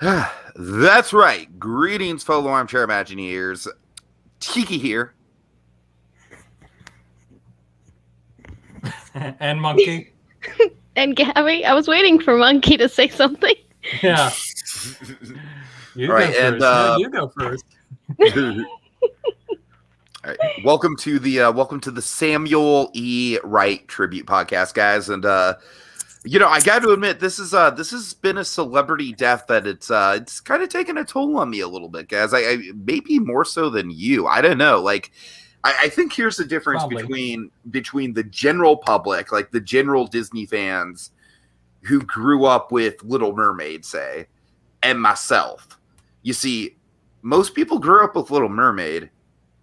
That's right. Greetings, fellow armchair Imagineers. Tiki here. And Monkey. And Gabby, I was waiting for Monkey to say something. Yeah. You Right, go and, first. No, you go first. All right. Welcome to the Samuel E. Wright tribute podcast, guys. And I got to admit, this has been a celebrity death that it's kind of taken a toll on me a little bit, guys. I maybe more so than you. I don't know. Like, I think here's the difference between the general public, like the general Disney fans who grew up with Little Mermaid, say, and myself. You see, most people grew up with Little Mermaid.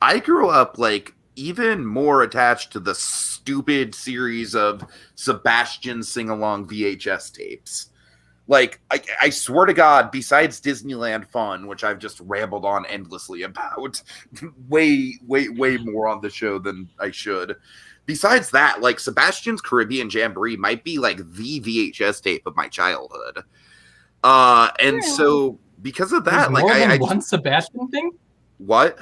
I grew up like even more attached to the stupid series of Sebastian sing-along VHS tapes. Like, I swear to God, besides Disneyland Fun, which I've just rambled on endlessly about, way more on the show than I should. Besides that, like, Sebastian's Caribbean Jamboree might be like the VHS tape of my childhood. So because of that, there's more than one Sebastian thing? What?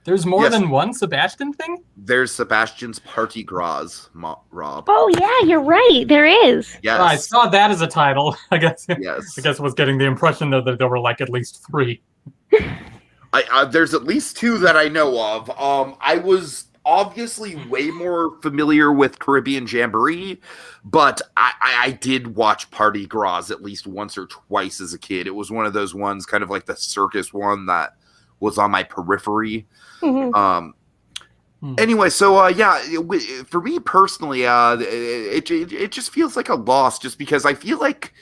There's more than one Sebastian thing? There's Sebastian's Party Gras, Rob. Oh yeah, you're right. There is. Yes. I saw that as a title. I guess. Yes. I guess I was getting the impression though that there were like at least 3. There's at least 2 that I know of. I was obviously way more familiar with Caribbean Jamboree, but I did watch Party Gras at least once or twice as a kid. It was one of those ones, kind of like the circus one that was on my periphery. Mm-hmm. Anyway, so for me personally, it just feels like a loss, just because I feel like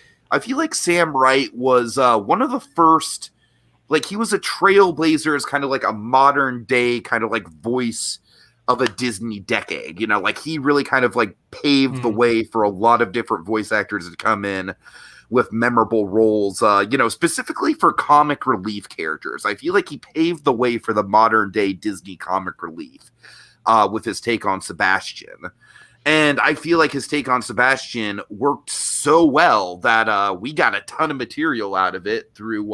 Sam Wright was one of the first, like, he was a trailblazer as kind of like a modern day kind of like voice of a Disney decade. You know, like, he really kind of like paved the way for a lot of different voice actors to come in with memorable roles, specifically for comic relief characters. I feel like he paved the way for the modern day Disney comic relief with his take on Sebastian. And I feel like his take on Sebastian worked so well that we got a ton of material out of it through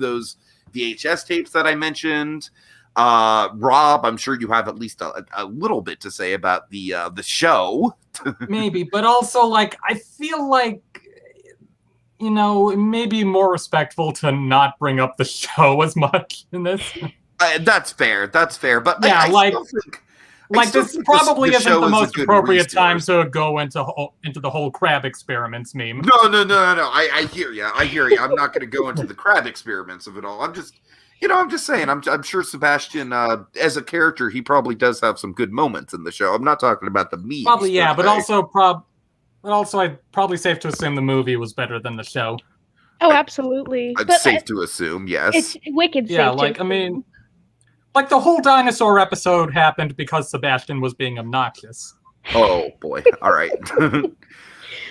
those VHS tapes that I mentioned. Rob, I'm sure you have at least a little bit to say about the show. Maybe, but also, like, I feel like, it may be more respectful to not bring up the show as much in this. That's fair. But yeah, I this probably isn't the most appropriate time to go into the whole crab experiments meme. No. I hear you. I'm not going to go into the crab experiments of it all. I'm just saying. I'm sure Sebastian, as a character, he probably does have some good moments in the show. I'm not talking about the memes. Probably, yeah, but also, I'd probably safe to assume the movie was better than the show. Oh, absolutely. It's safe to assume, yes. It's wicked safe. Yeah, like, I mean, like, the whole dinosaur episode happened because Sebastian was being obnoxious. Oh, boy. All right.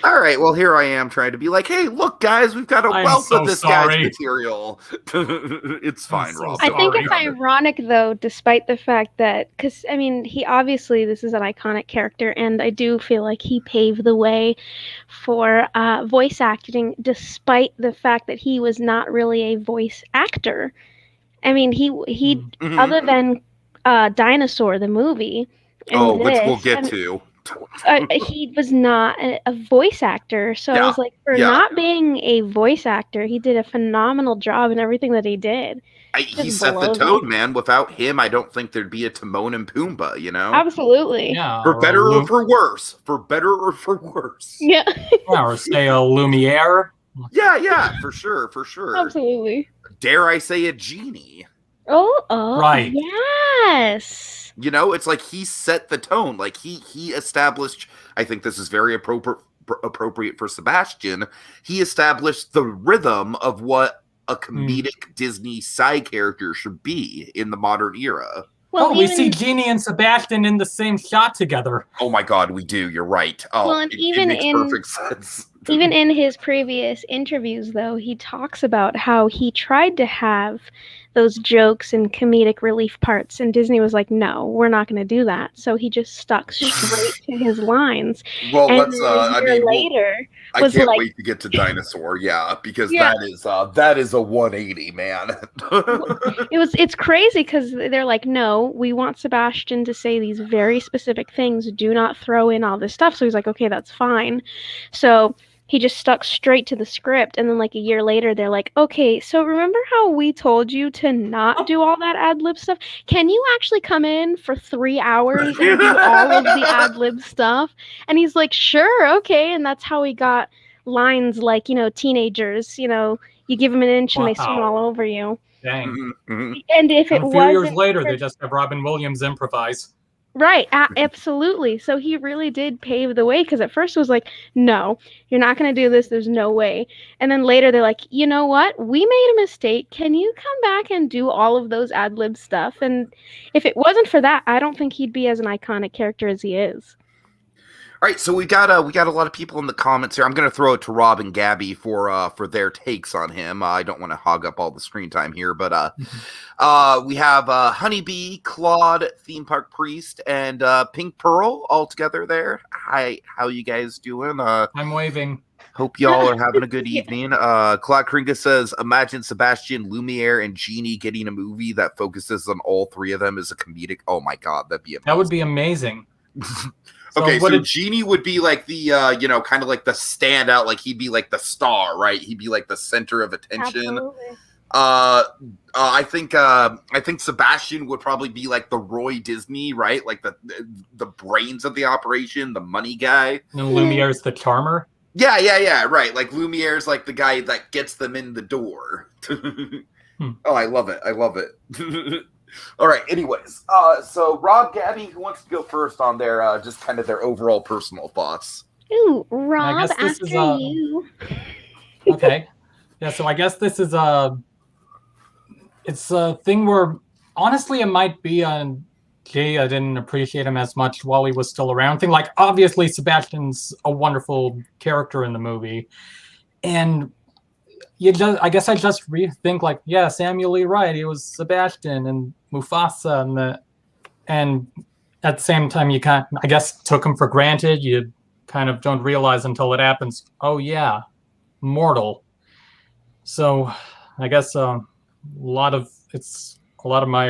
All right, well, here I am trying to be like, hey, look, guys, we've got a wealth of this guy's material. It's fine, Rob. I think it's ironic, though, despite the fact that, because, I mean, this is an iconic character, and I do feel like he paved the way for voice acting, despite the fact that he was not really a voice actor. I mean, he other than Dinosaur, the movie, which we'll get to. He was not a voice actor, so I was like, not being a voice actor, he did a phenomenal job in everything that he did. He set the tone, man. Without him, I don't think thered be a Timon and Pumbaa, you know? Absolutely. Yeah, for better or for worse. Yeah. Or say a Lumiere. Yeah, for sure. Absolutely. Dare I say a genie? Oh, right. Yes. You know, it's like he set the tone. Like he established, I think this is very appropriate for Sebastian. He established the rhythm of what a comedic Disney side character should be in the modern era. Well, we see Genie and Sebastian in the same shot together. Oh my God, we do. You're right. Oh, well, and it makes perfect sense. Even in his previous interviews, though, he talks about how he tried to have those jokes and comedic relief parts, and Disney was like, "No, we're not going to do that." So he just stuck straight to his lines. Well, And let's. then a year later, I was can't like, wait to get to Dinosaur. Yeah, because Yeah. that is a 180, man. it's crazy because they're like, "No, we want Sebastian to say these very specific things. Do not throw in all this stuff." So he's like, "Okay, that's fine." So he just stuck straight to the script, and then like a year later they're like, "Okay, so remember how we told you to not do all that ad-lib stuff? Can you actually come in for 3 hours and do all of the ad-lib stuff?" And he's like, "Sure, okay." And that's how he got lines like, teenagers, you give them an inch and they swim Wow. all over you. Dang. And if it And a few years wasn't later, for- they just have Robin Williams improvise. Right, absolutely. So he really did pave the way, because at first it was like, "No, you're not going to do this. There's no way." And then later they're like, "You know what? We made a mistake. Can you come back and do all of those ad-lib stuff?" And if it wasn't for that, I don't think he'd be as an iconic character as he is. All right, so we got a lot of people in the comments here. I'm going to throw it to Rob and Gabby for their takes on him. I don't want to hog up all the screen time here, but we have Honeybee, Claude, Theme Park Priest, and Pink Pearl all together there. Hi, how you guys doing? I'm waving. Hope y'all are having a good evening. Claude Kringa says, "Imagine Sebastian, Lumiere, and Genie getting a movie that focuses on all three of them as a comedic." Oh my god, that'd be amazing. That would be amazing. Okay, so Genie would be like the, kind of like the standout, like he'd be like the star, right? He'd be like the center of attention. Absolutely. I think Sebastian would probably be like the Roy Disney, right? Like the brains of the operation, the money guy. And Lumiere's the charmer. Yeah, right. Like Lumiere's like the guy that gets them in the door. Oh, I love it. All right. Anyways, so Rob, Gabby, who wants to go first on their just kind of their overall personal thoughts? Ooh, Rob, guess this after is, you. Okay. Yeah, so I guess this is it's a thing where honestly it might be a gee, I didn't appreciate him as much while he was still around thing. Like obviously Sebastian's a wonderful character in the movie. And I guess I just rethink like, yeah, Samuel Lee Wright, he was Sebastian and Mufasa and at the same time you kind of, I guess, took him for granted. You kind of don't realize until it happens, oh yeah, mortal. So I guess a lot of my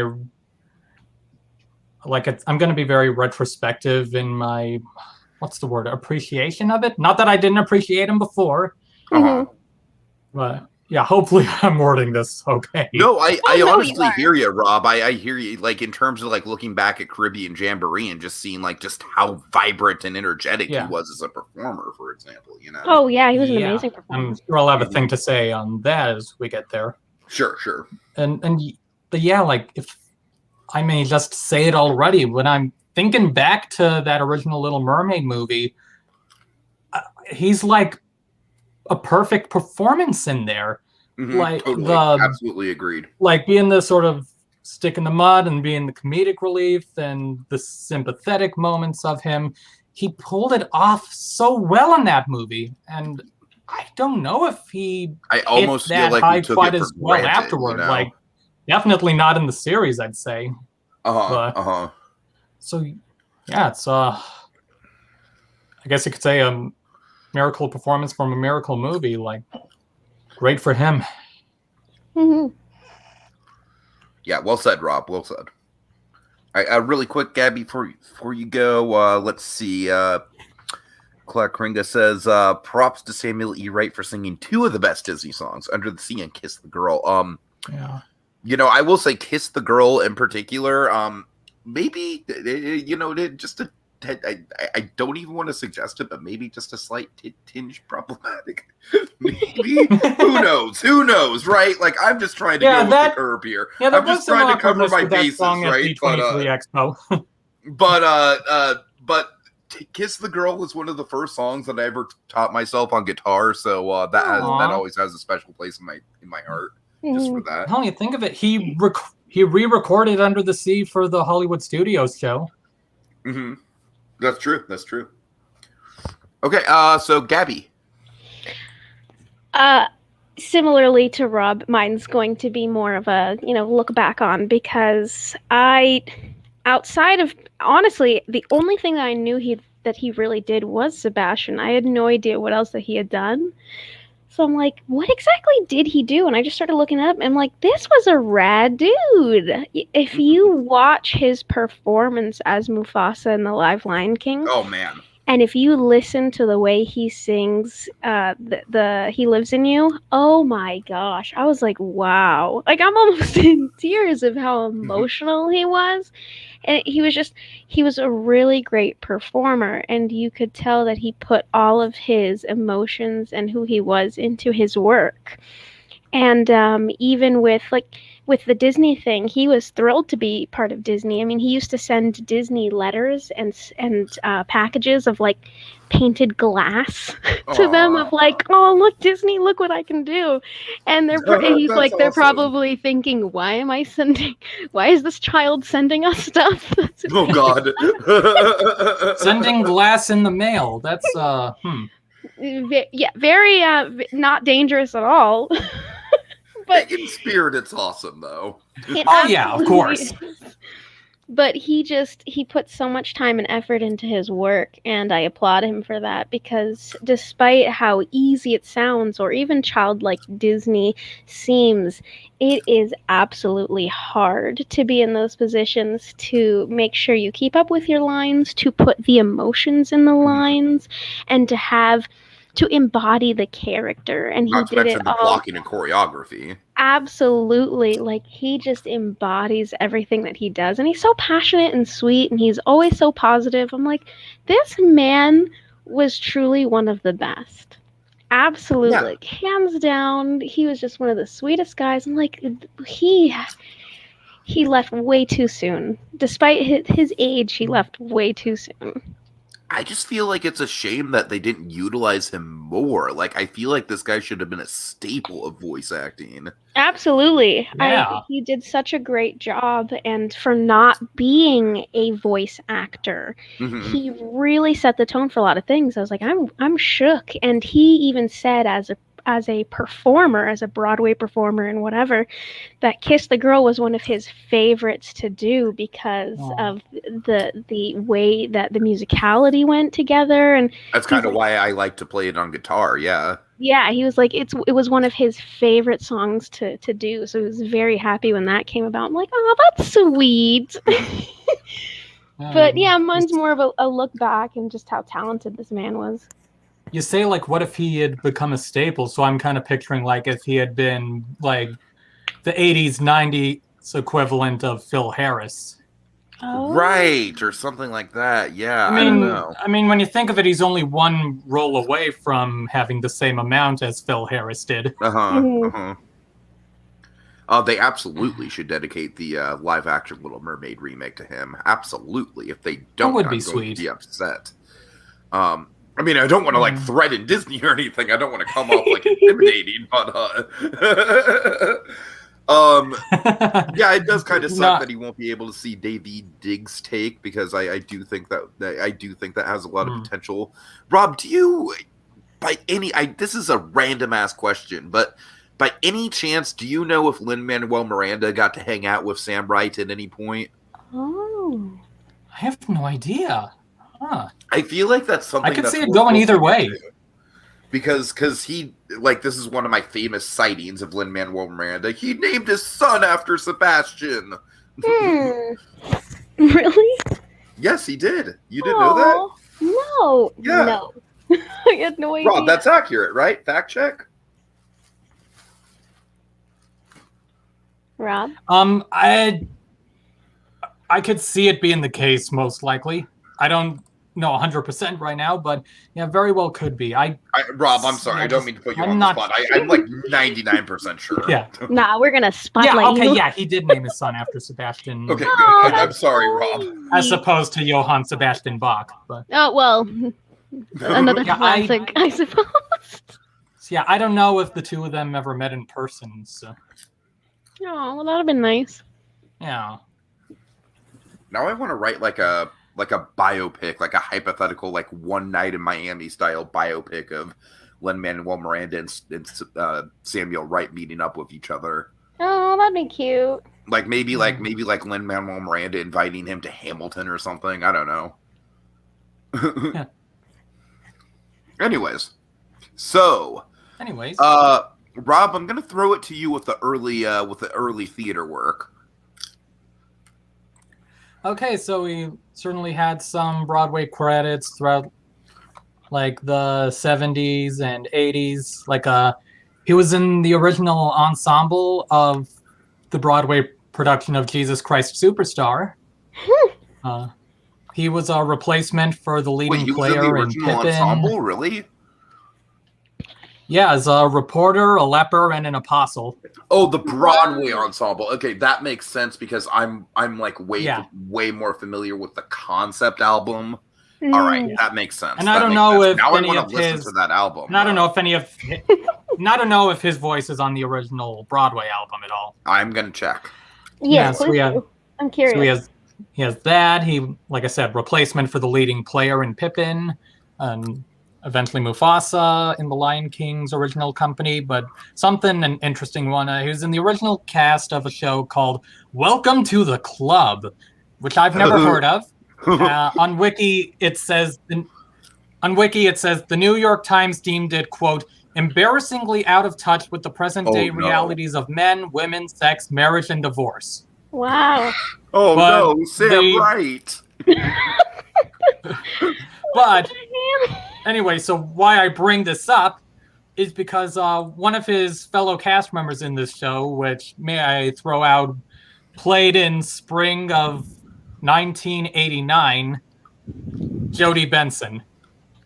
I'm going to be very retrospective in my appreciation of it. Not that I didn't appreciate him before. Mm-hmm. But yeah, hopefully I'm wording this okay. No, I honestly hear you, Rob. I hear you, like in terms of like looking back at Caribbean Jamboree and just seeing like just how vibrant and energetic he was as a performer, for example. Oh yeah, he was an amazing performer. I'm sure I'll have a thing to say on that as we get there. Sure. But yeah, like if I may just say it already, when I'm thinking back to that original Little Mermaid movie, he's like a perfect performance in there. Mm-hmm, like totally. Absolutely agreed. Like being the sort of stick in the mud and being the comedic relief and the sympathetic moments of him. He pulled it off so well in that movie. And I don't know if I almost feel like we took quite it for as well granted, afterward. Like definitely not in the series, I'd say. So yeah, it's I guess you could say miracle performance from a miracle movie. Like, great for him. Mm-hmm. Yeah, well said, Rob. Well said. All right, really quick, Gabby, before you go, let's see. Clark Kringa says, props to Samuel E. Wright for singing two of the best Disney songs, Under the Sea and Kiss the Girl. Yeah. I will say Kiss the Girl in particular, maybe, just a I don't even want to suggest it, but maybe just a slight tinge problematic. Maybe. Who knows, right? Like, I'm just trying to go with the curb here. Yeah, I'm just trying to cover my bases, right? But Kiss the Girl was one of the first songs that I ever taught myself on guitar, so that always has a special place in my heart, just for that. Hell, you think of it, he re-recorded Under the Sea for the Hollywood Studios show. Mm-hmm. That's true. Okay, so Gabby. Similarly to Rob, mine's going to be more of a, look back on, because outside of, honestly, the only thing that I knew that he really did was Sebastian. I had no idea what else that he had done. So I'm like, what exactly did he do? And I just started looking up, and I'm like, this was a rad dude. If you watch his performance as Mufasa in the live Lion King, Oh man. and if you listen to the way he sings the He Lives in You, oh my gosh. I was like, wow. Like, I'm almost in tears of how emotional he was. And he was a really great performer, and you could tell that he put all of his emotions and who he was into his work. And even with the Disney thing, he was thrilled to be part of Disney. I mean, he used to send Disney letters and packages of like painted glass to them, of like, oh, look, Disney, look what I can do. And he's like, they're probably thinking, why is this child sending us stuff? Oh God. Sending glass in the mail. That's Yeah, very not dangerous at all. But in spirit, it's awesome though. Oh yeah, of course. But he put so much time and effort into his work, and I applaud him for that, because despite how easy it sounds, or even childlike Disney seems, it is absolutely hard to be in those positions, to make sure you keep up with your lines, to put the emotions in the lines, and to embody the character. And he did it the all. blocking and choreography. Absolutely. Like, he just embodies everything that he does. And he's so passionate and sweet, and he's always so positive. I'm like, this man was truly one of the best. Absolutely. Yeah. Like, hands down, he was just one of the sweetest guys. I'm like, he left way too soon. Despite his age, he left way too soon. I just feel like it's a shame that they didn't utilize him more. Like, I feel like this guy should have been a staple of voice acting. Absolutely. Yeah. He did such a great job, and for not being a voice actor, he really set the tone for a lot of things. I was like, I'm shook. And he even said, as a performer, as a Broadway performer and whatever, that Kiss the Girl was one of his favorites to do, because of the way that the musicality went together. And that's kind of why I like to play it on guitar. Yeah. Yeah, he was like, it was one of his favorite songs to do. So he was very happy when that came about. I'm like, oh, that's sweet. But yeah, mine's more of a look back and just how talented this man was. You say, like, what if he had become a staple? So I'm kind of picturing, like, if he had been, like, the 80s, 90s equivalent of Phil Harris. Oh. Right, or something like that. Yeah, I don't know. I mean, when you think of it, he's only one role away from having the same amount as Phil Harris did. They absolutely should dedicate the live-action Little Mermaid remake to him. Absolutely. If they don't, That would I'm be going sweet. to be upset. I mean, I don't want to like threaten Disney or anything. I don't want to come off like intimidating, but yeah, it does kind of suck that he won't be able to see Davy Diggs' take, because I do think that has a lot of potential. Rob, do you, by any, this is a random ass question, but by any chance, do you know if Lin-Manuel Miranda got to hang out with Sam Wright at any point? Oh, I have no idea. Huh. I feel like that's something I could that's see it going either way. Because he, like, this is one of my famous sightings of Lin-Manuel Miranda. He named his son after Sebastian. Really? Yes, he did. You didn't know that? No. Yeah. No. I had no idea. Rob, that's accurate, right? Fact check? Rob? I could see it being the case, most likely. I don't know 100% right now, but yeah, very well could be. Rob, I'm sorry. I don't mean to put you on the spot. I'm like 99% sure. Yeah. Nah, we're gonna spotlight you. Yeah, he did name his son after Sebastian. Okay, good. I'm sorry, Rob. As opposed to Johann Sebastian Bach. But oh, well, another classic, I suppose. Yeah, I don't know if the two of them ever met in person. So. Oh, well, that'd have been nice. Yeah. Now I want to write like a biopic, like a hypothetical, like One Night in Miami style biopic of Lin-Manuel Miranda and Samuel Wright meeting up with each other. Oh, that'd be cute. Like maybe Lin-Manuel Miranda inviting him to Hamilton or something. I don't know. Yeah. Anyways, Rob, I'm gonna throw it to you with the early theater work. Okay, so we certainly had some Broadway credits throughout, like the 70s and 80s. Like he was in the original ensemble of the Broadway production of Jesus Christ Superstar. He was a replacement for the leading player in Pippin. Ensemble, really? Yeah, as a reporter, a leper, and an apostle. Oh, the Broadway ensemble. Okay, that makes sense because I'm like way more familiar with the concept album. All right, that makes sense. And I don't know if now any I want of to listen his to that album. And I don't know if any of and I don't know if his voice is on the original Broadway album at all. I'm gonna check. Yes, I'm curious. So he has that. He, like I said, replacement for the leading player in Pippin, and eventually Mufasa in the Lion King's original company. But an interesting one. He was in the original cast of a show called Welcome to the Club, which I've never heard of. On Wiki it says the New York Times deemed it, quote, embarrassingly out of touch with the present day realities of men, women, sex, marriage, and divorce. Wow. Oh no, Sam Wright. But anyway, so why I bring this up is because one of his fellow cast members in this show, which may I throw out, played in spring of 1989, Jody Benson.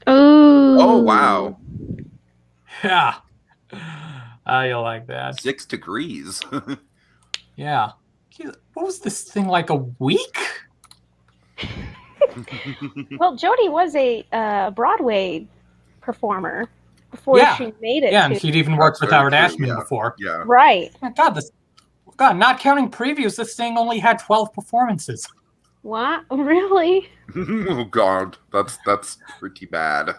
Oh wow. Yeah. You like that. 6 degrees. Yeah. What was this thing, like a week? Well, Jody was a Broadway performer before she made it. Yeah, and she'd even worked with Howard Ashman before. Yeah. Right. God, not counting previews, this thing only had 12 performances. What? Really? Oh God, that's pretty bad.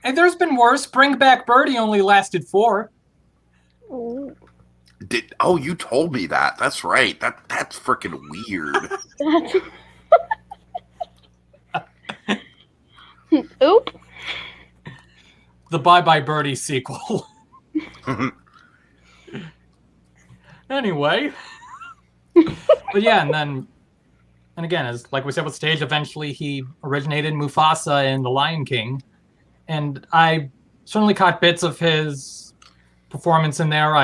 And there's been worse. Bring Back Birdie only lasted 4. Ooh. You told me that. That's right. That's freaking weird. Oop. The Bye Bye Birdie sequel. Anyway. But yeah, and again, as like we said with Stage, eventually he originated Mufasa in The Lion King. And I certainly caught bits of his performance in there.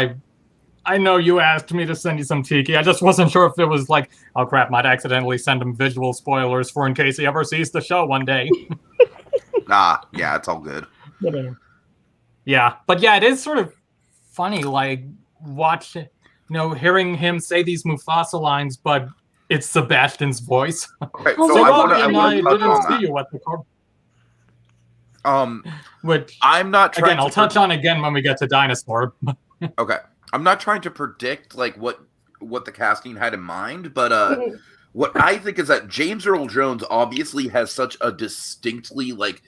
I know you asked me to send you some Tiki. I just wasn't sure if it was like, oh crap, might accidentally send him visual spoilers for in case he ever sees the show one day. Yeah, it's all good. Yeah, but yeah, it is sort of funny, like hearing him say these Mufasa lines, but it's Sebastian's voice. Okay, so I didn't see you at the car. Which I'm not trying again, I'll touch on again when we get to Dinosaur. Okay. I'm not trying to predict like what the casting had in mind, but what I think is that James Earl Jones obviously has such a distinctly like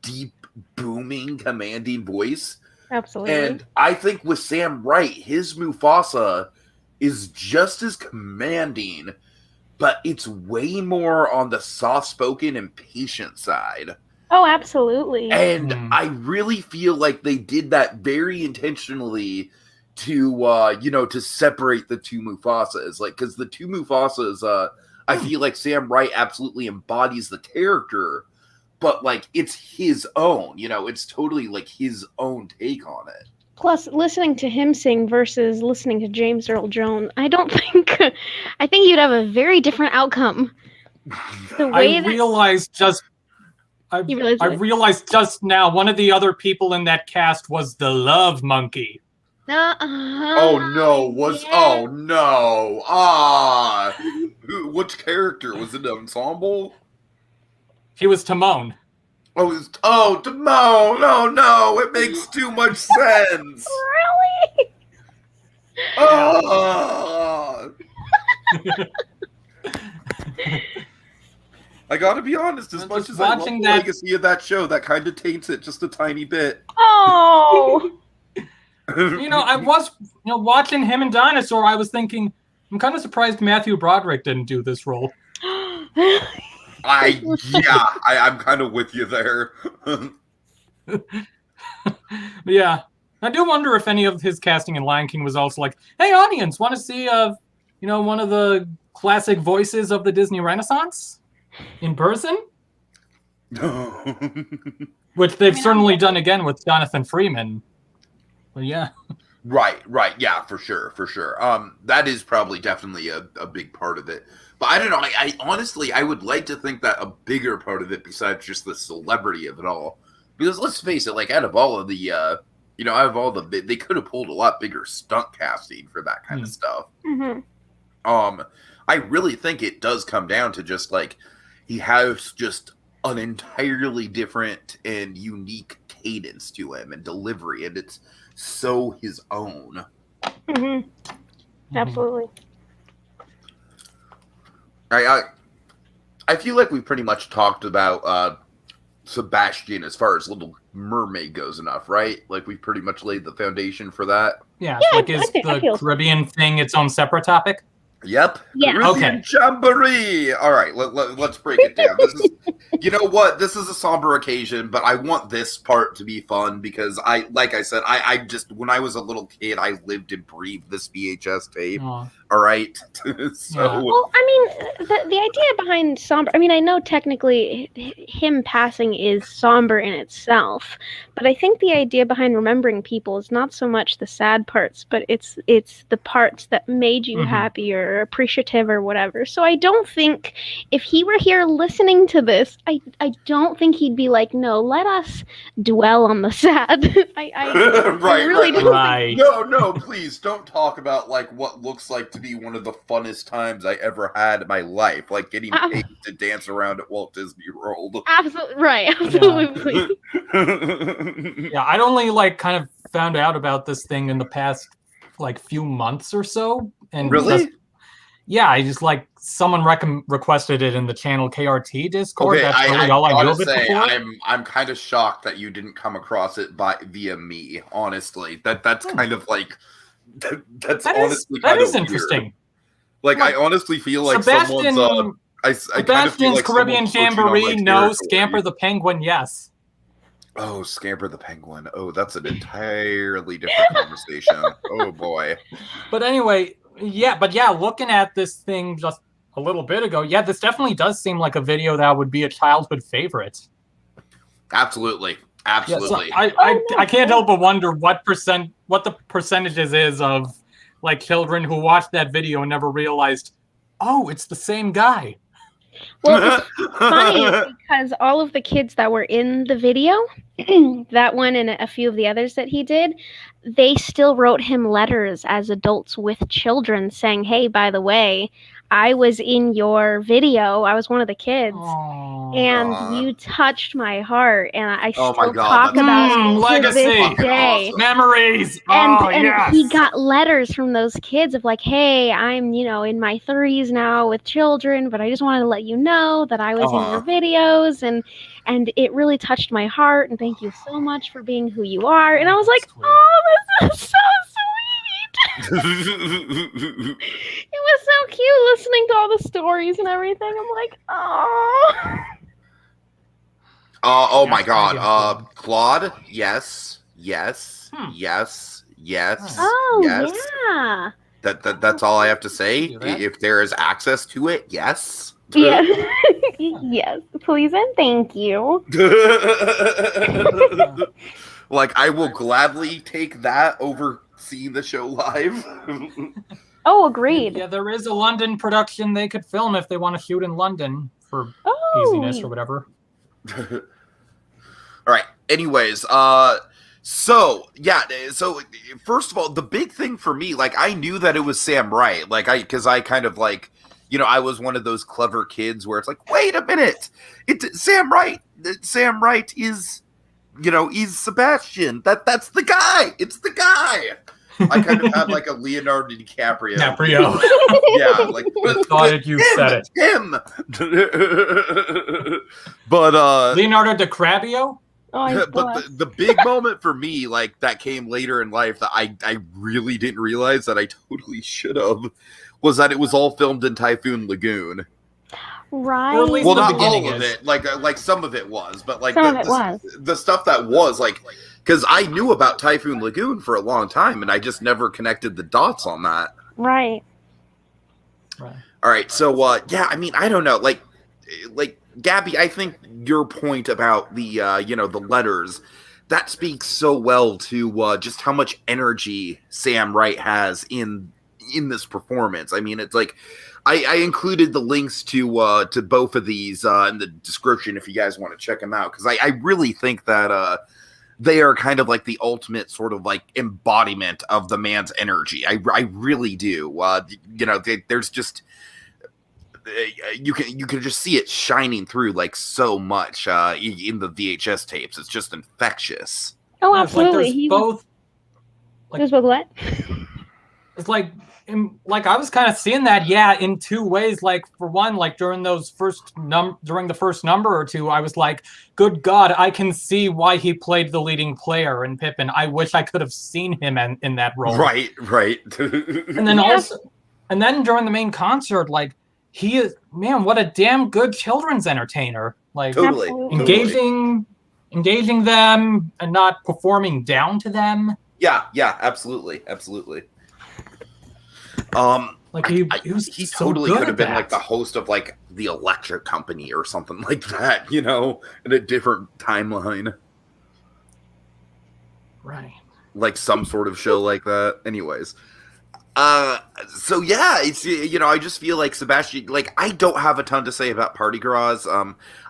deep, booming, commanding voice. Absolutely. And I think with Sam Wright, his Mufasa is just as commanding, but it's way more on the soft-spoken and patient side. Oh, absolutely. And I really feel like they did that very intentionally to separate the two Mufasas. Like, because the two Mufasas, I feel like Sam Wright absolutely embodies the character, but like it's his own, it's totally like his own take on it. Plus, listening to him sing versus listening to James Earl Jones, I think you'd have a very different outcome. I realized just now one of the other people in that cast was the Love Monkey. Oh no! Which character was it? Ensemble? He was Timon. Timon! Oh no! It makes too much sense. Really? Oh. I gotta be honest, as I'm much just as I love the watching that- legacy of that show, that kind of taints it just a tiny bit. Oh. I was watching him and Dinosaur. I was thinking, I'm kind of surprised Matthew Broderick didn't do this role. I'm kind of with you there. Yeah, I do wonder if any of his casting in Lion King was also like, hey, audience, want to see one of the classic voices of the Disney Renaissance in person? Which they've certainly done again with Jonathan Freeman. But yeah. Right, yeah, for sure. That is probably definitely a big part of it. But I don't know, I honestly, I would like to think that a bigger part of it, besides just the celebrity of it all, because let's face it, like, out of all of the, they could have pulled a lot bigger stunt casting for that kind of stuff. Mm-hmm. I really think it does come down to just, like, he has just an entirely different and unique cadence to him and delivery, and it's so his own. Mm-hmm. Absolutely. I feel like we pretty much talked about Sebastian as far as Little Mermaid goes enough, right? Like, we pretty much laid the foundation for that. Yeah, is the Caribbean thing its own separate topic? Yep. Yeah. Caribbean Jamboree. All right, let's break it down. This is, you know what? This is a somber occasion, but I want this part to be fun because like I said, I just, when I was a little kid, I lived and breathed this VHS tape. Aww. All right. Well, I mean, the idea behind somber, I mean, I know technically him passing is somber in itself, but I think the idea behind remembering people is not so much the sad parts, but it's the parts that made you happy or appreciative or whatever. So I don't think if he were here listening to this, I don't think he'd be like, no, let us dwell on the sad. I really don't think. No, please don't talk about like what looks like to be one of the funnest times I ever had in my life, like getting paid to dance around at Walt Disney World. Absolutely right. Absolutely. Yeah, I'd only like kind of found out about this thing in the past like few months or so, and really. Yeah, I just like someone requested it in the channel KRT Discord. Okay, that's really all I knew of it before. I'm kind of shocked that you didn't come across it via me. Honestly, that's kind of like that's honestly kind of interesting. Weird. Like I honestly feel like Sebastian's Sebastian's Caribbean Jamboree. No, Scamper the Penguin. Yes. Oh, Scamper the Penguin. Oh, that's an entirely different conversation. Oh boy. But anyway. Yeah, looking at this thing just a little bit ago, yeah, this definitely does seem like a video that would be a childhood favorite. Absolutely. Yeah, so I can't help but wonder what the percentages is of like children who watched that video and never realized, oh, it's the same guy. Well, it's funny because all of the kids that were in the video, that one and a few of the others that he did, they still wrote him letters as adults with children saying, hey, by the way, I was in your video. I was one of the kids. Aww. And you touched my heart. And I still talk about it legacy. To this day. Awesome. Memories. And yes. He got letters from those kids of like, hey, I'm, in my 30s now with children, but I just wanted to let you know that I was in your videos. And it really touched my heart. And thank you so much for being who you are. And I was like, oh, this is so sweet. It was so cute listening to all the stories and everything. I'm like, oh. Oh my God. Claude. Yes. Oh, yeah. That's all I have to say. If there is access to it, yes. Yeah. Yes, please and thank you. Like, I will gladly take that over seeing the show live. Oh, agreed. Yeah, there is a London production they could film if they want to shoot in London for easiness or whatever. All right. Anyways, so first of all, the big thing for me, like, I knew that it was Sam Wright, like, because I kind of like, I was one of those clever kids where it's like, wait a minute, it's Sam Wright. Sam Wright is, he's Sebastian. That's the guy. It's the guy. I kind of had like a Leonardo DiCaprio. Yeah, like I thought you said it. Him. But Leonardo DiCaprio? But the big moment for me, like that came later in life that I really didn't realize that I totally should have, was that it was all filmed in Typhoon Lagoon. Right. Well, not all of it. Like some of it was, but like the stuff that was like, because I knew about Typhoon Lagoon for a long time, and I just never connected the dots on that. Right. All right. So yeah, I mean, I don't know, like Gabby, I think your point about the the letters, that speaks so well to just how much energy Sam Wright has in this performance. I mean, it's like I included the links to both of these in the description if you guys want to check them out, because I really think that they are kind of like the ultimate sort of like embodiment of the man's energy. I really do. There's just you can just see it shining through like so much in the VHS tapes. It's just infectious. Oh, absolutely. There's both. There's both what? It's like I was kind of seeing that, in two ways. Like, for one, like during the first number or two, I was like, good God, I can see why he played the leading player in Pippin. I wish I could have seen him in that role. Right. And then and then during the main concert, like, he is, man, what a damn good children's entertainer. Like, totally engaging them and not performing down to them. Yeah, absolutely. Like he so totally good could have been that. like the host of like the Electric Company or something like that, in a different timeline. Right. Like some sort of show like that. Anyways. So yeah, it's, I just feel like Sebastian, like, I don't have a ton to say about Party Gras.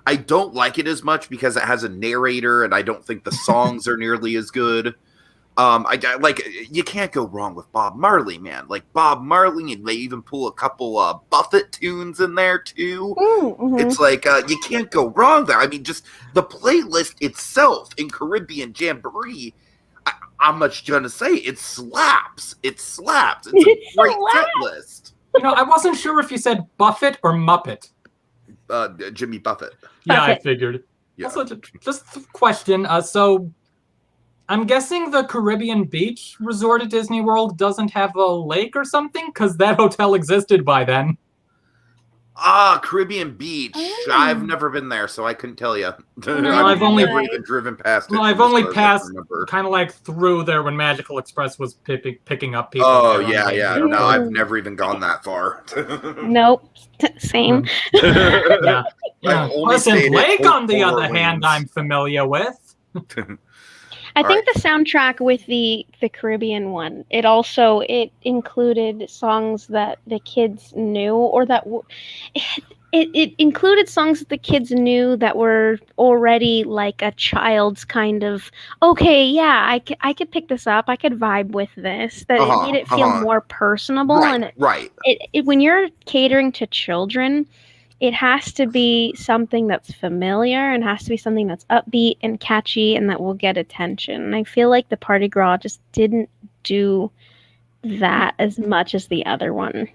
I don't like it as much because it has a narrator, and I don't think the songs are nearly as good. I like, you can't go wrong with Bob Marley, man. Like Bob Marley, and they even pull a couple Buffett tunes in there too. Mm-hmm. It's like you can't go wrong there. I mean, just the playlist itself in Caribbean Jamboree. I'm much gonna say it slaps. It's a great set list. I wasn't sure if you said Buffett or Muppet. Jimmy Buffett. Yeah, I figured. Yeah. Also, just a question. So, I'm guessing the Caribbean Beach Resort at Disney World doesn't have a lake or something, because that hotel existed by then. Caribbean Beach. I've never been there, so I couldn't tell you. I've only never even driven past it. Well, I've only passed kind of like through there when Magical Express was picking up people. Oh, yeah. No, I've never even gone that far. Nope. Same. Yeah. Pleasant Lake, on the other hand, I'm familiar with. I think the soundtrack with the Caribbean one, it included songs that the kids knew, or that it included songs that the kids knew that were already like a child's kind of, okay, yeah, I could pick this up, I could vibe with this. That it made it feel more personable, and when you're catering to children, it has to be something that's familiar, and has to be something that's upbeat and catchy and that will get attention. And I feel like the Party Gras just didn't do that as much as the other one.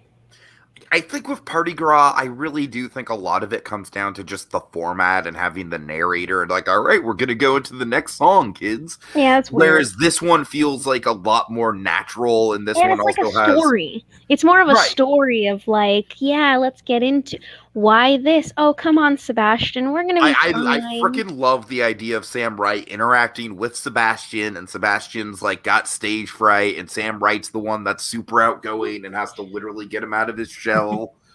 I think with Party Gras, I really do think a lot of it comes down to just the format and having the narrator and like, all right, we're going to go into the next song, kids. Yeah, that's weird. Whereas this one feels like a lot more natural, and this one it's also like a story. It's more of a story of like, yeah, let's get into why this. Oh, come on, Sebastian, we're going to be fine. I freaking love the idea of Sam Wright interacting with Sebastian, and Sebastian's like got stage fright, and Sam Wright's the one that's super outgoing and has to literally get him out of his shell.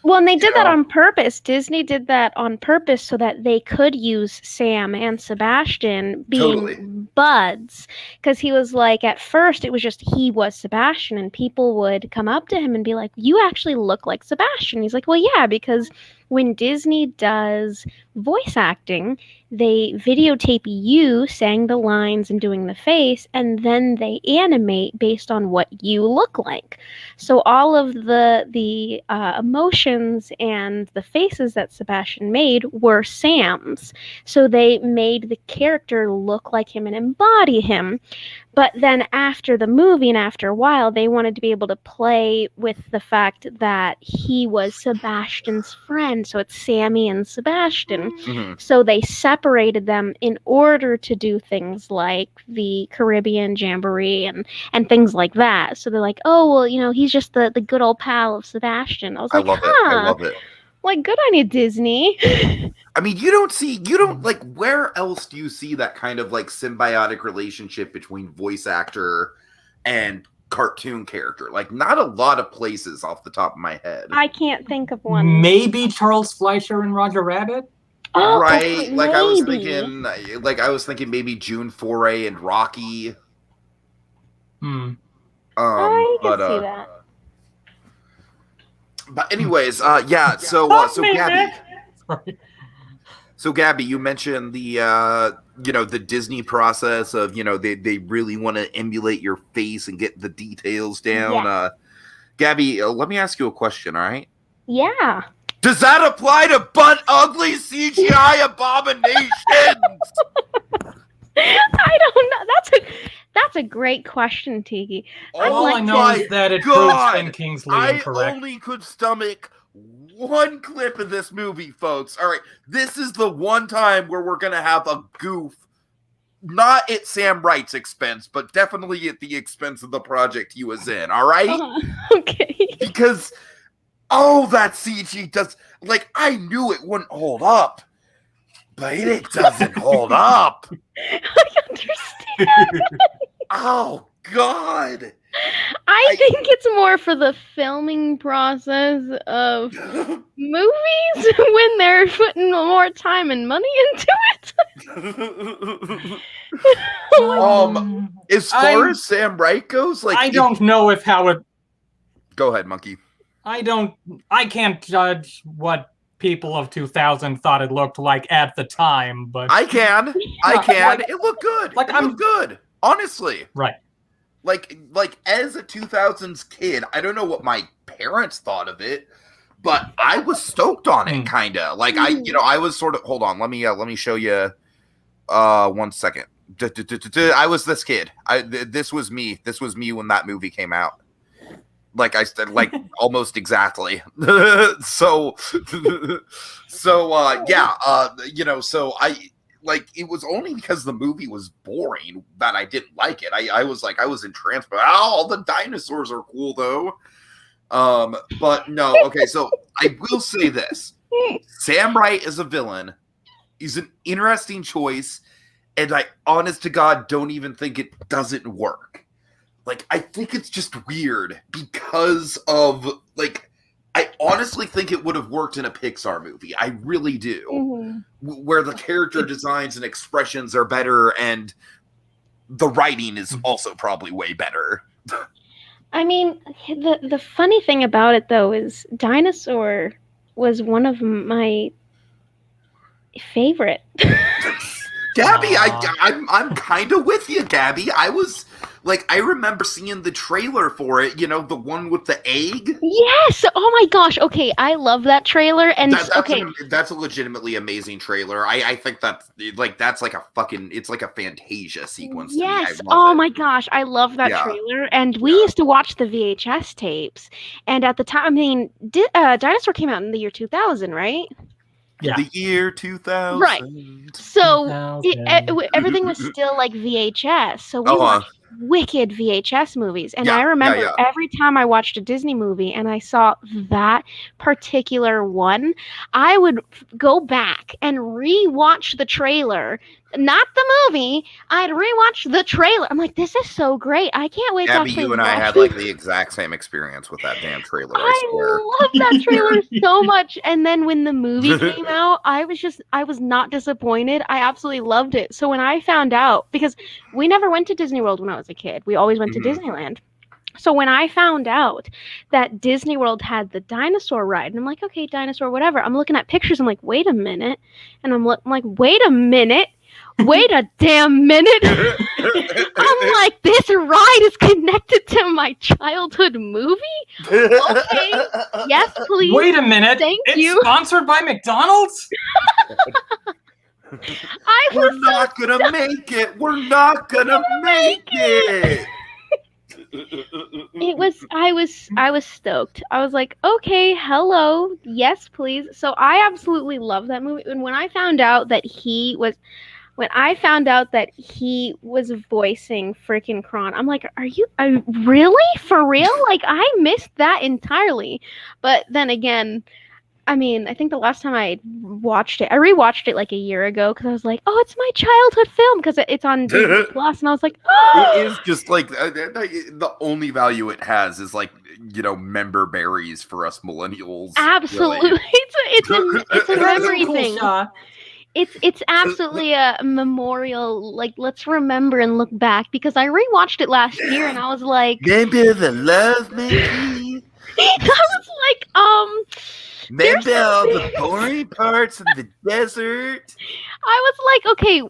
Well, and they did that on purpose. Disney did that on purpose so that they could use Sam and Sebastian being buds. Because he was like, at first, it was just he was Sebastian, and people would come up to him and be like, you actually look like Sebastian. He's like, well, yeah, because when Disney does voice acting, they videotape you saying the lines and doing the face, and then they animate based on what you look like. So all of the emotions and the faces that Sebastian made were Sam's. So they made the character look like him and embody him. But then after the movie and after a while, they wanted to be able to play with the fact that he was Sebastian's friend. So it's Sammy and Sebastian. Mm-hmm. So they separated them in order to do things like the Caribbean Jamboree and things like that. So they're like, oh, well, he's just the good old pal of Sebastian. I was like, love it. I love it. Like, good on you, Disney. I mean, you don't like, where else do you see that kind of like symbiotic relationship between voice actor and cartoon character? Like, not a lot of places off the top of my head. I can't think of one. Maybe Charles Fleischer and Roger Rabbit? Oh, right? Like, maybe. I was thinking maybe June Foray and Rocky. Hmm. I can see that. But anyways, yeah. So Gabby. Sorry. So Gabby, you mentioned the the Disney process of they really want to emulate your face and get the details down. Yeah. Gabby, let me ask you a question. All right. Yeah. Does that apply to butt ugly CGI abominations? I don't know. That's a great question, Tiki. All I know is that it proves Finn Kingsley incorrect. I only could stomach one clip of this movie, folks. All right, this is the one time where we're gonna have a goof, not at Sam Wright's expense, but definitely at the expense of the project he was in. All right, Okay. because that CG does, like, I knew it wouldn't hold up, but it doesn't hold up. I understand. Oh God. I think it's more for the filming process of movies when they're putting more time and money into it. As far as Sam Wright goes, like, I don't know how it. Go ahead, Monkey. I can't judge what people of 2000 thought it looked like at the time, but I can. It looked good. Like, it looked good. Honestly. Right. Like as a 2000s kid, I don't know what my parents thought of it, but I was stoked on it, kind of. Like, I was sort of, hold on, let me show you 1 second. I was this kid. This was me when that movie came out. Like I said, like almost exactly. So it was only because the movie was boring that I didn't like it. I was entranced, but all the dinosaurs are cool though. But no, okay, so I will say this. Sam Wright as a villain is an interesting choice, and I, honest to God, don't even think it doesn't work. Like, I think it's just weird because of, like, I honestly think it would have worked in a Pixar movie. I really do. Mm-hmm. Where the character designs and expressions are better, and the writing is also probably way better. I mean, the funny thing about it, though, is Dinosaur was one of my favorite. Gabby, I'm kind of with you, Gabby. I remember seeing the trailer for it, the one with the egg. Yes! Oh my gosh, okay, I love that trailer, and that's a legitimately amazing trailer. I think that's like a fucking, it's like a Fantasia sequence. Yes, to me. I love it. My gosh, I love that trailer, and we used to watch the VHS tapes, and at the time, I mean, Dinosaur came out in the year 2000, right? Yeah. The year 2000. Right. So everything was still like VHS. So we watched wicked VHS movies. And I remember every time I watched a Disney movie and I saw that particular one, I would go back and rewatch the trailer. Not the movie. I'd rewatch the trailer. I'm like, this is so great. I can't wait Gabby, to you and I had like the exact same experience with that damn trailer. I swear. love that trailer so much. And then when the movie came out, I was not disappointed. I absolutely loved it. So when I found out, because we never went to Disney World when I was a kid, we always went to Disneyland. So when I found out that Disney World had the dinosaur ride, and I'm like, okay, dinosaur, whatever. I'm looking at pictures. I'm like, wait a minute, and I'm like, wait a minute. Wait a damn minute. I'm like, this ride is connected to my childhood movie? Okay. Yes, please. Wait a minute. Thank it's you. Sponsored by McDonald's? We're not gonna make it. We're not gonna make it. I was stoked. I was like, okay, hello, yes, please. So I absolutely love that movie. And when I found out that he was voicing freaking Kron, I'm like, are you really for real? Like, I missed that entirely. But then again, I mean, I think the last time I rewatched it like a year ago because I was like, oh, it's my childhood film because it's on Disney Plus, and I was like, oh. It is just like the only value it has is like, member berries for us millennials. Absolutely, Really. it's a memory Cool thing. shot. It's absolutely a memorial. Like, let's remember and look back because I rewatched it last year and I was like, Remember the love me. I was like, Remember all the boring parts in the desert. I was like, okay,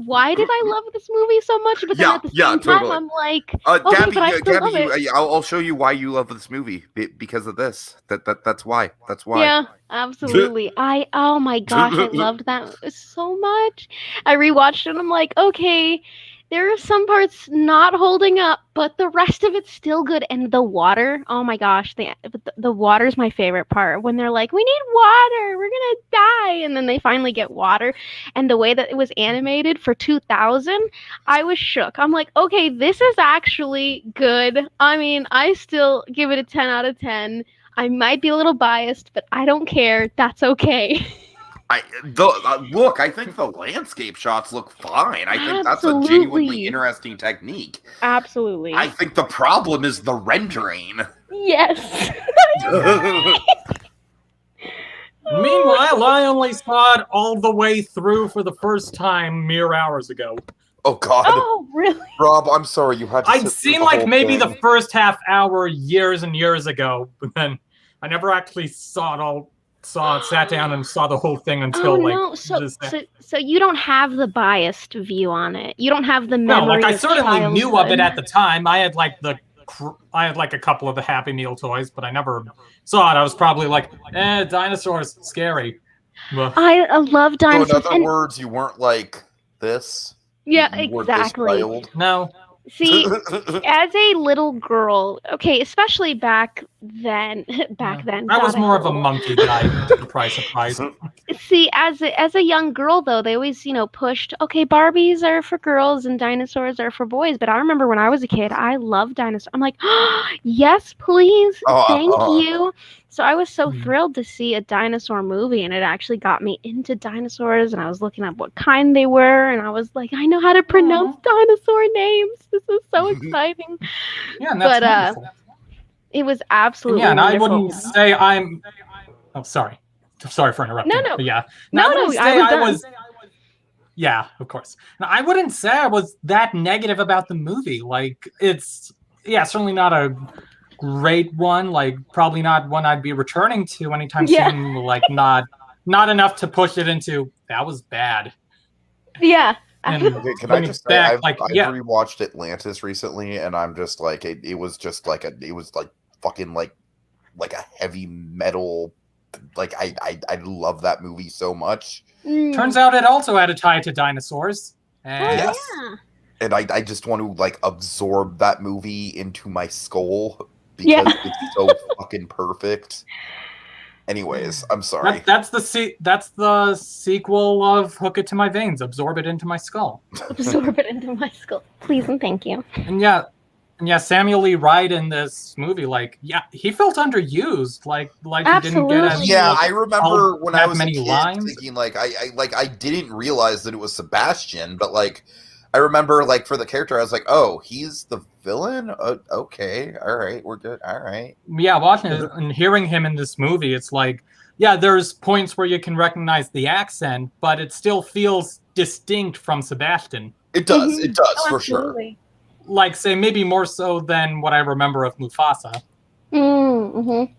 why did I love this movie so much? But then at the same time, totally. I'm like, okay, Gabby, but I still love it. I'll show you why you love this movie because of this. That's why. That's why. Yeah, absolutely. Oh my gosh, I loved that so much. I rewatched it and I'm like, okay, there are some parts not holding up, but the rest of it's still good. And the water, oh my gosh, the water is my favorite part. When they're like, we need water, we're gonna die, and then they finally get water. And the way that it was animated for 2000, I was shook. I'm like, okay, this is actually good. I mean, I still give it a 10 out of 10. I might be a little biased, but I don't care. That's okay. Look, I think the landscape shots look fine. I think that's a genuinely interesting technique. Absolutely. I think the problem is the rendering. Yes. Meanwhile, I only saw it all the way through for the first time mere hours ago. Oh, God. Oh, really? Rob, I'm sorry. You had to I'd seen like maybe the first half hour years and years ago, but then I never actually sat down and saw the whole thing until So you don't have the biased view on it. You don't have the memory. No, like I certainly childhood. knew of it at the time. I had like a couple of the Happy Meal toys, but I never saw it. I was probably like, dinosaurs, scary. But I love dinosaurs. So in other words, you weren't like this. Yeah, You weren't this exactly. wild. no. See, as a little girl, okay, especially back then. I was more of a monkey guy. Surprise. See, as a young girl though, they always, pushed, okay, Barbies are for girls and dinosaurs are for boys. But I remember when I was a kid, I loved dinosaurs. I'm like, oh, yes, please, thank you. So I was so thrilled to see a dinosaur movie, and it actually got me into dinosaurs. And I was looking at what kind they were, and I was like, I know how to pronounce dinosaur names. This is so exciting. Yeah, and that's wonderful. It was absolutely and wonderful. I wouldn't say I'm. Oh, sorry for interrupting. No. But yeah, I was. Yeah, of course. Now, I wouldn't say I was that negative about the movie. Like, it's certainly not a great one. Like, probably not one I'd be returning to anytime soon. Like, not enough to push it into that was bad. Yeah. And okay, can I just say I've rewatched Atlantis recently, and I'm just like it was fucking like a heavy metal. Like I love that movie so much. Turns out it also had a tie to dinosaurs. And yes. And I just want to like absorb that movie into my skull because it's so fucking perfect. Anyways, I'm sorry. That's the sequel of Hook It to My Veins. Absorb it into my skull. Absorb it into my skull. Please and thank you. And yeah, Samuel Lee Wright in this movie, he felt underused. Like Absolutely. He didn't get as I remember when I was many a kid lines. thinking I didn't realize that it was Sebastian, but I remember for the character I was like, oh, he's the villain? Okay, all right, we're good, all right. Yeah, watching it and hearing him in this movie, it's like, there's points where you can recognize the accent, but it still feels distinct from Sebastian. It does, for sure. like, say, maybe more so than what I remember of Mufasa. Mm-hmm.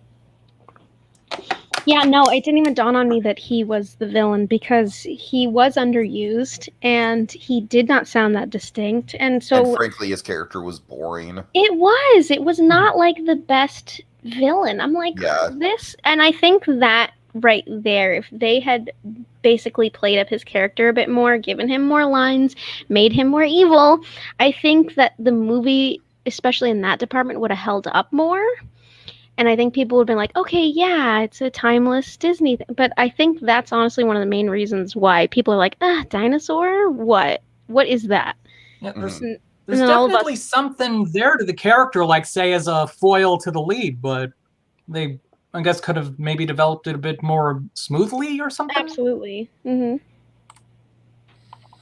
Yeah, no, it didn't even dawn on me that he was the villain because he was underused and he did not sound that distinct. And so And frankly, his character was boring. it was not like the best villain. I'm like, Yeah. this, and I think that right there, if they had basically played up his character a bit more, given him more lines, made him more evil, I think that the movie, especially in that department, would have held up more. And I think people would have been like, okay, yeah, it's a timeless Disney thing. But I think that's honestly one of the main reasons why people are like, dinosaur? What? What is that? Yeah, there's And there's then all of definitely us, something there to the character, like, say, as a foil to the lead, but they, I guess, could have maybe developed it a bit more smoothly or something. absolutely. Hmm.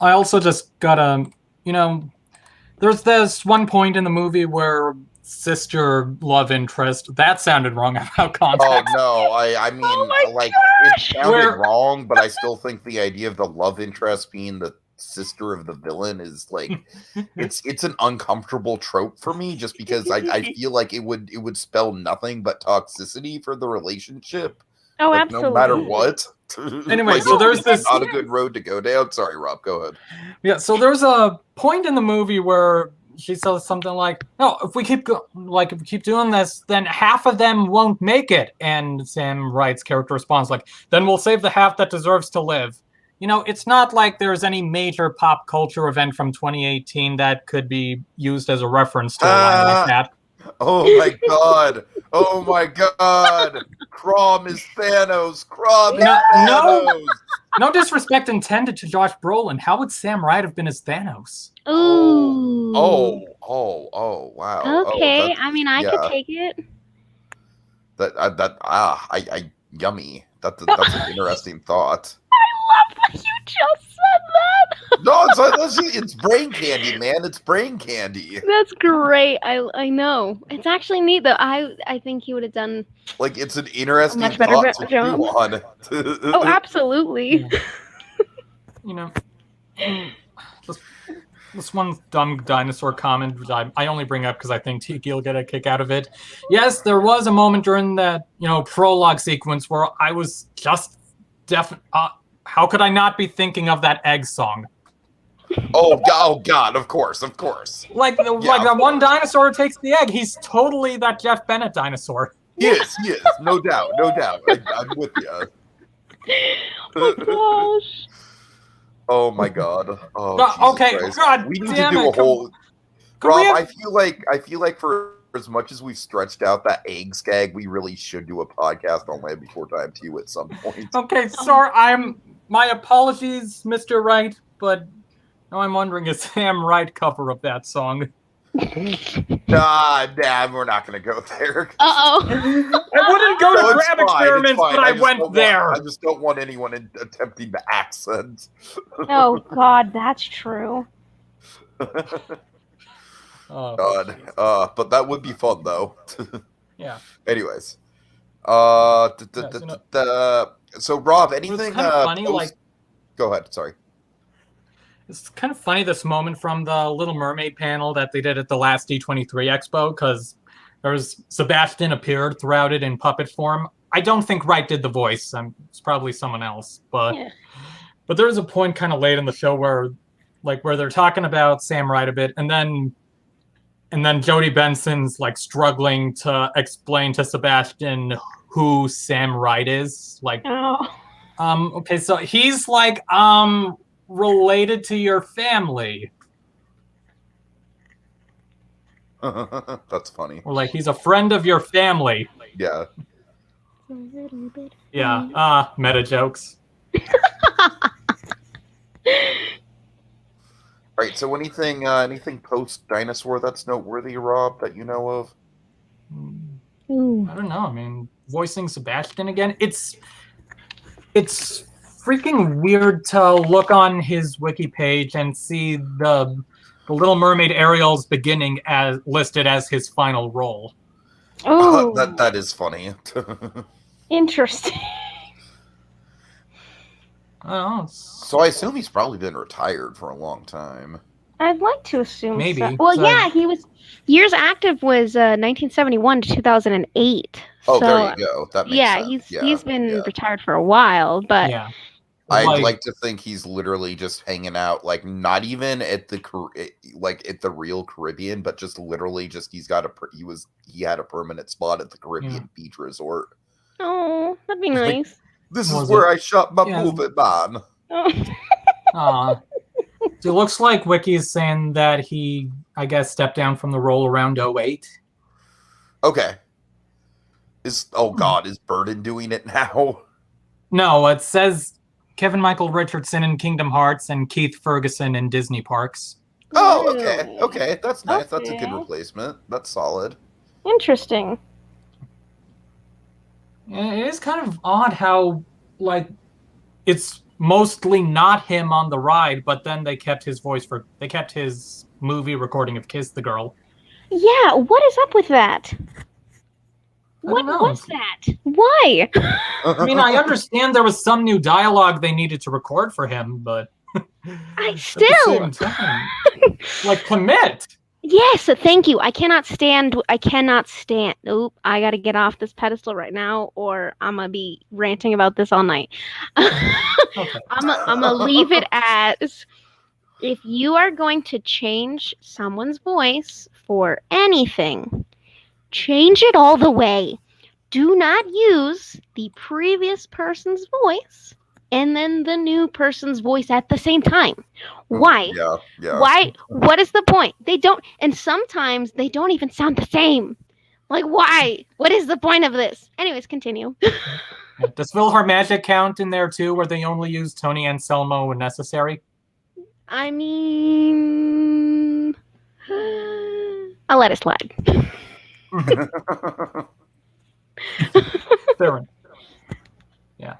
I also just gotta, there's this one point in the movie where sister love interest, that sounded wrong out of context. Oh no, I mean, Oh my like gosh! it sounded Where- wrong, but I still think the idea of the love interest being the sister of the villain is like it's an uncomfortable trope for me, just because I feel like it would spell nothing but toxicity for the relationship. Oh, Like, absolutely. no matter what. Anyway, Like, so there's it's this- not a good road to go down. Sorry, Rob, go ahead. Yeah, so there's a point in the movie where she says something like, "No, if we keep doing this, then half of them won't make it." And Sam Wright's character responds like, "Then we'll save the half that deserves to live." It's not like there's any major pop culture event from 2018 that could be used as a reference to a line like that. Oh my god! Oh my god! Crom is Thanos! Crom is Thanos! No disrespect intended to Josh Brolin. How would Sam Wright have been as Thanos? Ooh. Oh! Wow! Okay, I I could take it. I yummy. That's an interesting thought. I love that you just said that. No, it's brain candy, man. It's brain candy. That's great. I know. It's actually neat though. I think he would have done. Like, it's an interesting much better thought to job. chew on. Oh, absolutely. This one dumb dinosaur comment, which I only bring up because I think Tiki will get a kick out of it. Yes, there was a moment during that prologue sequence where I was just how could I not be thinking of that egg song? Oh God! Of course. Like that one dinosaur who takes the egg. He's totally that Jeff Bennett dinosaur. He is. No doubt. I'm with you. Oh gosh. Oh my God. Oh, okay. Christ. God, we need damn to do it. a whole. Can Rob, we I feel like for as much as we stretched out that eggs gag, we really should do a podcast on Land Before Time 2 at some point. Okay, sorry. My apologies, Mr. Wright, but now I'm wondering a Sam Wright cover of that song. Nah, we're not going to go there. Uh-oh. I wouldn't go to Crab Experiments, but I went there. I just don't want anyone attempting the accent. Oh God, that's true. Oh, God. But that would be fun, though. yeah. Anyways. So, Rob, anything... kind of funny, Go ahead, sorry. It's kind of funny, this moment from the Little Mermaid panel that they did at the last D23 Expo, because Sebastian appeared throughout it in puppet form. I don't think Wright did the voice. It's probably someone else. But there is a point kind of late in the show where they're talking about Sam Wright a bit, and then Jody Benson's struggling to explain to Sebastian who Sam Wright is. Okay, so he's related to your family. That's funny. Or he's a friend of your family. Yeah. Yeah. Meta jokes. All right. So anything post dinosaur that's noteworthy, Rob, that you know of? Ooh. I don't know. Voicing Sebastian again. It's freaking weird to look on his wiki page and see the Little Mermaid Ariel's beginning as listed as his final role. Oh, that is funny. interesting. I don't know. So I assume he's probably been retired for a long time. I'd like to assume Maybe. so. Well, So- yeah, he was years active was 1971 to 2008. Oh, so, there you go. That makes yeah, sense. he's been retired for a while, but yeah. I'd like to think he's literally just hanging out, like not even at the at the real Caribbean, but just literally just he had a permanent spot at the Caribbean beach resort. oh, that'd be nice. This is where I shot my movie, man. So it looks like Wiki's saying that he, I guess, stepped down from the role around 08. Okay. Is Burden doing it now? No, it says Kevin Michael Richardson in Kingdom Hearts and Keith Ferguson in Disney Parks. Oh, okay. Okay, that's nice. Okay. That's a good replacement. That's solid. Interesting. It is kind of odd how, like, it's mostly not him on the ride, but then they kept his movie recording of Kiss the Girl. Yeah, what is up with that? What know. was that? Why? I mean, I understand there was some new dialogue they needed to record for him, but I at still the same time, like, commit. Yes, thank you. I cannot stand. Oop, I gotta get off this pedestal right now, or I'm gonna be ranting about this all night. Okay. I'm gonna leave it as, if you are going to change someone's voice for anything, change it all the way. Do not use the previous person's voice and then the new person's voice at the same time. Why? Yeah. Why? What is the point? They don't, and sometimes they don't even sound the same. Like, why? What is the point of this? Anyways, continue. Does Philhar Magic count in there too, where they only use Tony Anselmo when necessary? I mean, I'll let it slide. Fair enough. Yeah.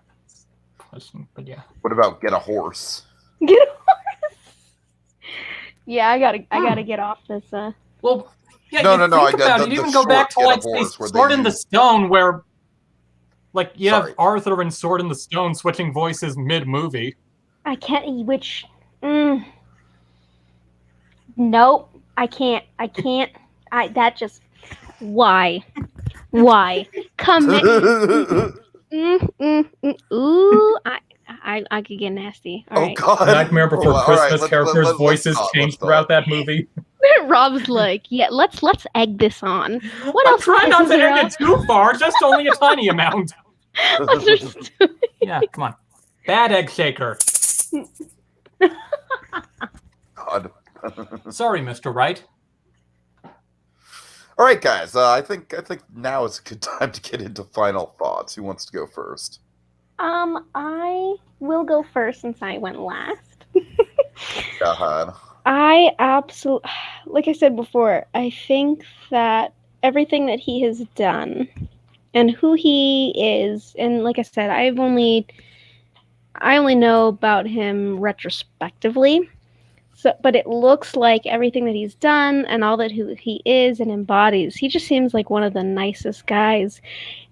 But yeah. What about get a horse? Get a horse. Yeah, I gotta get off this. Well, yeah. No. Think about it. Even go back to like Sword in the Stone, where like you have Arthur and Sword in the Stone switching voices mid-movie. I can't. Which? Nope. I can't. That just. Why? Ooh, I could get nasty. All right. God! Nightmare Before Christmas right, characters' voices changed throughout that movie. Rob's like, yeah, let's egg this on. What I'm else? trying not to egg it too far, just only a tiny amount. Understood. Yeah, come on. Bad egg shaker. God. Sorry, Mr. Wright. All right, guys. I think now is a good time to get into final thoughts. Who wants to go first? I will go first since I went last. Go ahead. I absolutely, like I said before, I think that everything that he has done and who he is, and like I said, I only know about him retrospectively. So, but it looks like everything that he's done and all that who he is and embodies, he just seems like one of the nicest guys.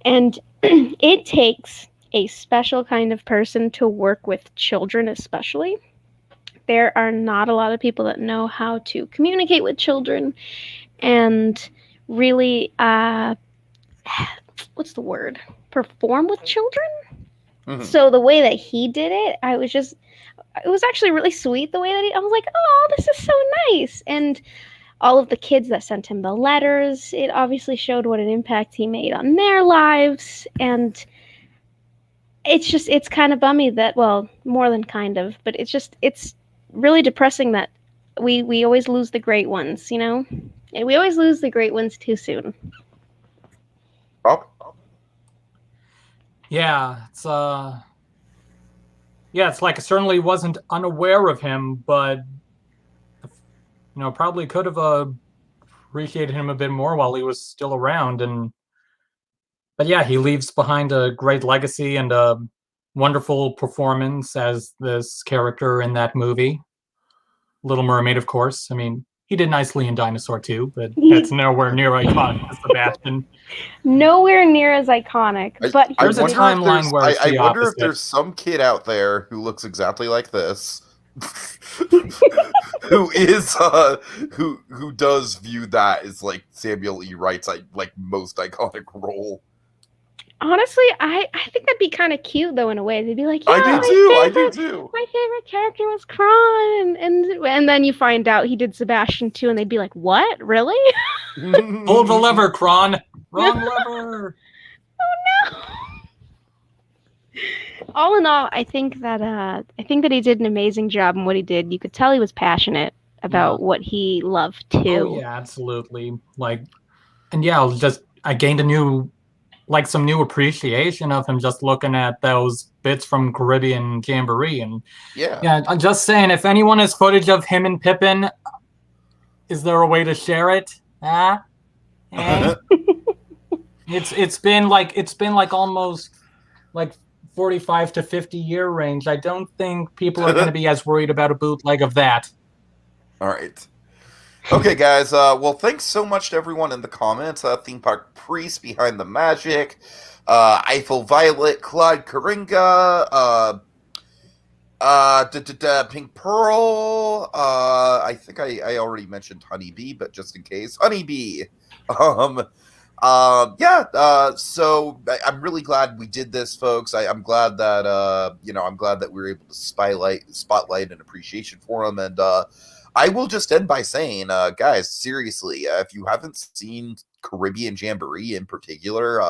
And it takes a special kind of person to work with children, especially. There are not a lot of people that know how to communicate with children and really, what's the word? Perform with children? Mm-hmm. So the way that he did it, it was actually really sweet the way that I was like, oh, this is so nice. And all of the kids that sent him the letters, it obviously showed what an impact he made on their lives. And it's kind of bummy that, well, more than kind of, but it's really depressing that we always lose the great ones, you know? And we always lose the great ones too soon. Oh. Yeah, it's like I certainly wasn't unaware of him, but probably could have appreciated him a bit more while he was still around. But yeah, he leaves behind a great legacy and a wonderful performance as this character in that movie. Little Mermaid, of course. I mean, he did nicely in Dinosaur 2, but that's nowhere near iconic as Sebastian. Nowhere near as iconic, but there's a timeline where it's the I wonder opposite. if there's some kid out there who looks exactly like this. who is who does view that as like Samuel E. Wright's like most iconic role. Honestly, I think that'd be kind of cute though in a way. They'd be like, yeah, I do too. My favorite character was Kron, and then you find out he did Sebastian too, and they'd be like, what? Really? Pull the lever, Kron. Wrong lever. Oh no. All in all, I think that he did an amazing job in what he did. You could tell he was passionate about what he loved too. Oh yeah, absolutely. Like, and yeah, I gained some new appreciation of him just looking at those bits from Caribbean Jamboree. And yeah, I'm just saying, if anyone has footage of him and Pippin, is there a way to share it? It's been like almost like 45 to 50 year range. I don't think people are going to be as worried about a bootleg of that. All right. Okay, guys. Well, thanks so much to everyone in the comments. Theme Park Priest, Behind the Magic, Eiffel Violet, Claude Karinga, Pink Pearl. I think I already mentioned Honeybee, but just in case, Honeybee. So I'm really glad we did this, folks. I'm glad that I'm glad that we were able to spotlight an appreciation for him. And I will just end by saying, guys, seriously, if you haven't seen Caribbean Jamboree in particular,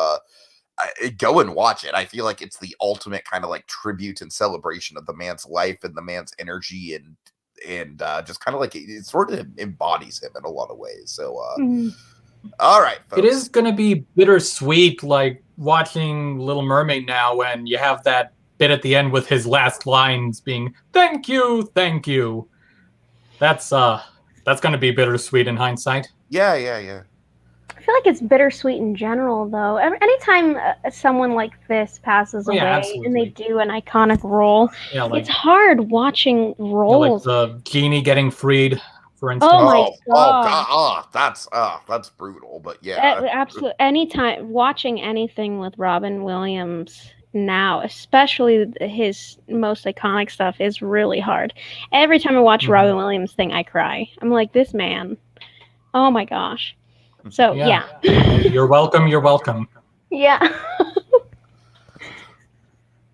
go and watch it. I feel like it's the ultimate kind of like tribute and celebration of the man's life and the man's energy, and just kind of like it sort of embodies him in a lot of ways. So all right, folks. It is going to be bittersweet, like watching Little Mermaid now, when you have that bit at the end with his last lines being thank you. That's going to be bittersweet in hindsight. Yeah. I feel like it's bittersweet in general, though. Anytime someone like this passes away and they do an iconic role, it's hard watching roles. Like the genie getting freed, for instance. Oh my god! That's brutal. But yeah, absolutely. Anytime watching anything with Robin Williams now, especially his most iconic stuff, is really hard. Every time I watch a Robin Williams thing, I cry. I'm like, this man. Oh my gosh. So yeah. You're welcome. Yeah.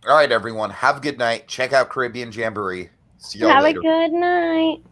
All right, everyone. Have a good night. Check out Caribbean Jamboree. See y'all later. Have a good night.